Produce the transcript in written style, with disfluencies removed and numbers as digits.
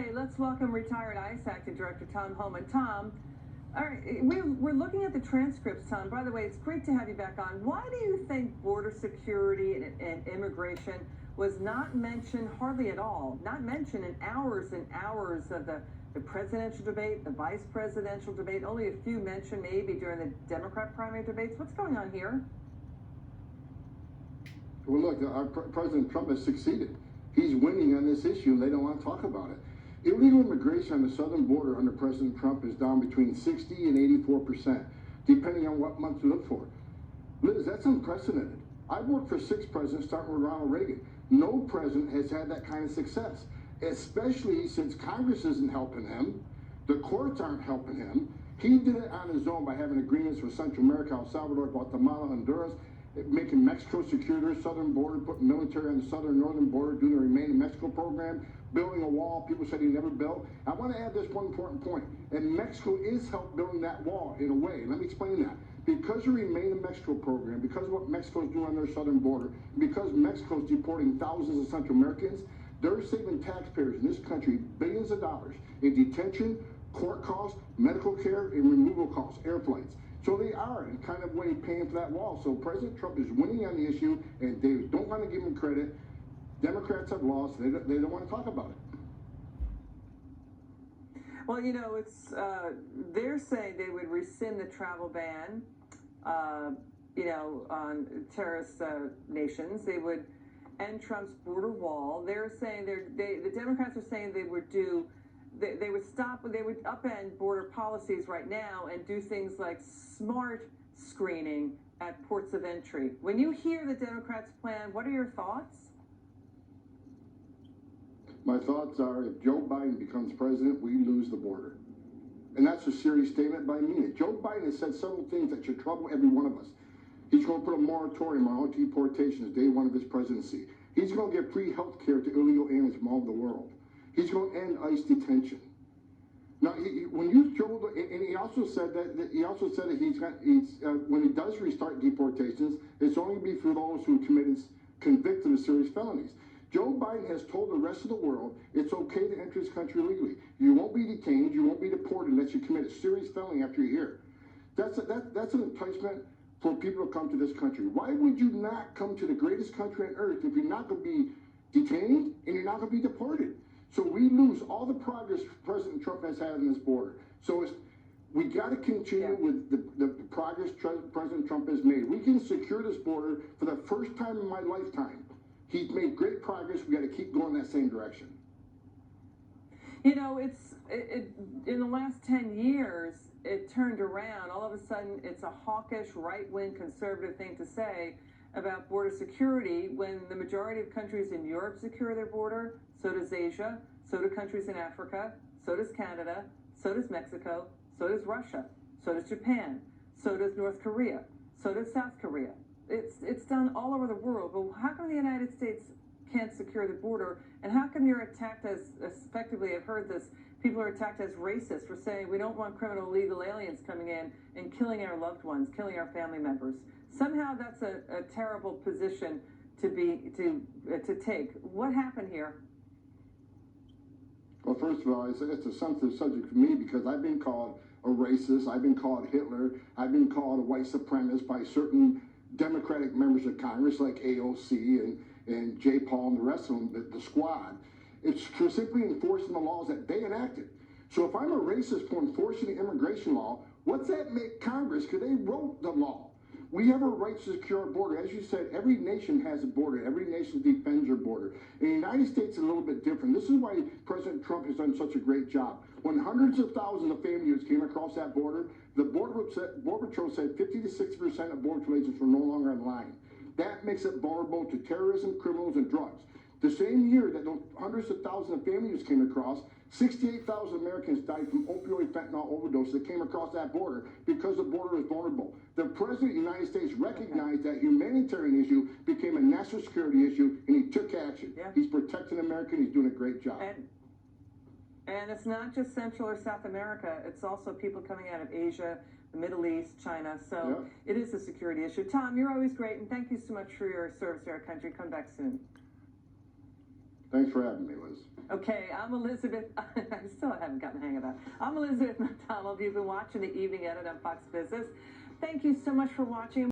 Okay, let's welcome retired ICE Acting Director Tom Homan. Tom, all right, we're looking at the transcripts, Tom. By the way, it's great to have you back on. Why do you think border security and immigration was not mentioned hardly at all? Not mentioned in hours and hours of the presidential debate, the vice presidential debate, only a few mentioned maybe during the Democrat primary debates. What's going on here? Well, look, President Trump has succeeded. He's winning on this issue, and they don't want to talk about it. Illegal immigration on the southern border under President Trump is down between 60 and 84%, depending on what month you look for. Liz, that's unprecedented. I've worked for 6 presidents, starting with Ronald Reagan. No president has had that kind of success, especially since Congress isn't helping him, the courts aren't helping him. He did it on his own by having agreements with Central America, El Salvador, Guatemala, Honduras, making Mexico secure their southern border, putting military on the southern northern border, doing the Remain in Mexico program, building a wall people said he never built. I want to add this one important point, and Mexico is helped building that wall in a way. Let me explain that. Because of the Remain in Mexico program, because of what Mexico's doing on their southern border, because Mexico's deporting thousands of Central Americans, they're saving taxpayers in this country billions of dollars in detention, court costs, medical care, and removal costs, airplanes. So they are, in kind of way, paying for that wall. So President Trump is winning on the issue, and they don't want to give him credit. Democrats have lost. They don't want to talk about it. Well, you know, it's they're saying they would rescind the travel ban, you know, on terrorist nations. They would end Trump's border wall. They're saying the Democrats are saying they would do. They would upend border policies right now and do things like smart screening at ports of entry. When you hear the Democrats' plan, what are your thoughts? My thoughts are, if Joe Biden becomes president, we lose the border. And that's a serious statement, but I mean it. Joe Biden has said several things that should trouble every one of us. He's going to put a moratorium on all deportations day one of his presidency. He's going to give free health care to illegal aliens from all over the world. He's going to end ICE detention. Now, when you Joe, and he also said that when he does restart deportations, it's only be for those who convicted of serious felonies. Joe Biden has told the rest of the world it's okay to enter his country illegally. You won't be detained, you won't be deported unless you commit a serious felony after you're here. That's an enticement for people to come to this country. Why would you not come to the greatest country on earth if you're not going to be detained and you're not going to be deported? So we lose all the progress President Trump has had on this border. So we got to continue with the progress President Trump has made. We can secure this border for the first time in my lifetime. He's made great progress. We got to keep going that same direction. You know, in the last 10 years, it turned around. All of a sudden, it's a hawkish, right-wing, conservative thing to say about border security when the majority of countries in Europe secure their border. So does Asia, so do countries in Africa, so does Canada, so does Mexico, so does Russia, so does Japan, so does North Korea, so does South Korea. It's done all over the world. But how come the United States can't secure the border? And how come you're attacked as effectively, I've heard this, people are attacked as racist for saying we don't want criminal illegal aliens coming in and killing our loved ones, killing our family members. Somehow that's a terrible position to take. What happened here? Well, first of all, it's a sensitive subject for me because I've been called a racist, I've been called Hitler, I've been called a white supremacist by certain Democratic members of Congress like AOC and Jay Paul and the rest of them, the squad. It's for simply enforcing the laws that they enacted. So if I'm a racist for enforcing the immigration law, what's that make Congress? Because they wrote the law. We have a right to secure our border. As you said, every nation has a border. Every nation defends their border. In the United States, it's a little bit different. This is why President Trump has done such a great job. When hundreds of thousands of families came across that border, the Border Patrol said 50 to 60% of Border Patrol agents were no longer on line. That makes it vulnerable to terrorism, criminals, and drugs. The same year that those hundreds of thousands of families came across, 68,000 Americans died from opioid fentanyl overdose that came across that border because the border is vulnerable. The President of the United States recognized that humanitarian issue became a national security issue, and he took action. Yeah. He's protecting America, and he's doing a great job. And it's not just Central or South America. It's also people coming out of Asia, the Middle East, China. So It is a security issue. Tom, you're always great, and thank you so much for your service to our country. Come back soon. Thanks for having me, Liz. Okay, I'm Elizabeth. I still haven't gotten the hang of that. I'm Elizabeth McDonald. You've been watching the Evening Edit on Fox Business. Thank you so much for watching.